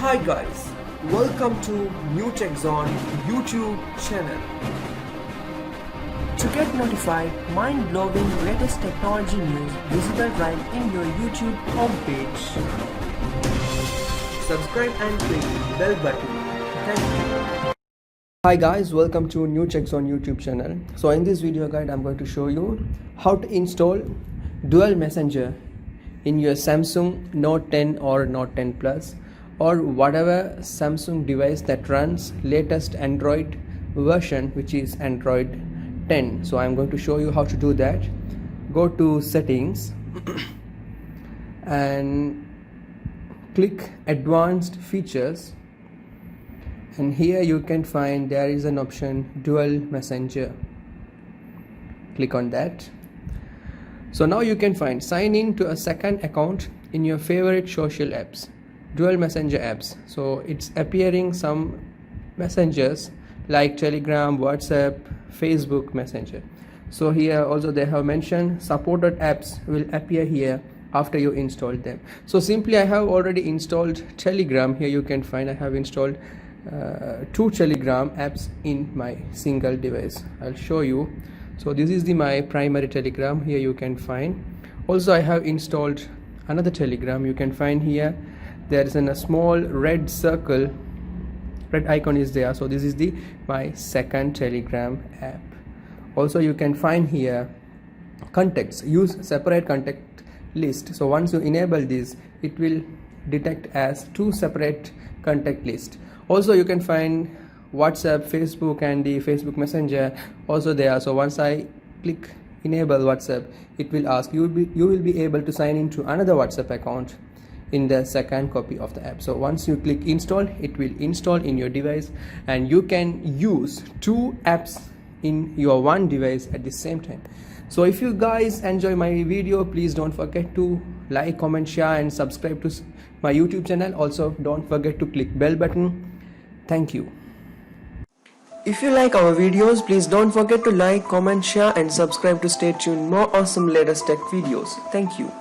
Hi guys, welcome to New Tech Zone YouTube channel. To get notified mind-blowing latest technology news visible right in your YouTube homepage, subscribe and click bell button. Thank you. Hi guys, welcome to New Tech Zone YouTube channel. So in this video guide, I'm going to show you how to install Dual Messenger in your Samsung Note 10 or Note 10 Plus or whatever Samsung device that runs latest Android version, which is Android 10. So I'm going to show you how to do that. Go to settings and click advanced features, and here you can find there is an option Dual Messenger. Click on that. So now you can find sign in to a second account in your favorite social apps, Dual Messenger apps. So it's appearing some messengers like Telegram, WhatsApp, Facebook Messenger. So here also they have mentioned supported apps will appear here after you install them. So simply I have already installed Telegram. Here you can find I have installed 2 Telegram apps in my single device. I'll show you. So this is my primary Telegram. Here you can find also I have installed another Telegram. You can find here there is a small red circle, red icon is there. So this is my second Telegram app. Also you can find here contacts, use separate contact list. So once you enable this, it will detect as 2 separate contact list. Also you can find WhatsApp, Facebook and the Facebook Messenger also there. So once I click enable WhatsApp, it will ask you will be able to sign into another WhatsApp account in the second copy of the app. So once you click install, it will install in your device and you can use 2 apps in your one device at the same time. So if you guys enjoy my video, please don't forget to like, comment, share and subscribe to my YouTube channel. Also don't forget to click bell button. Thank you. If you like our videos, please don't forget to like, comment, share and subscribe to stay tuned more awesome latest tech videos. Thank you.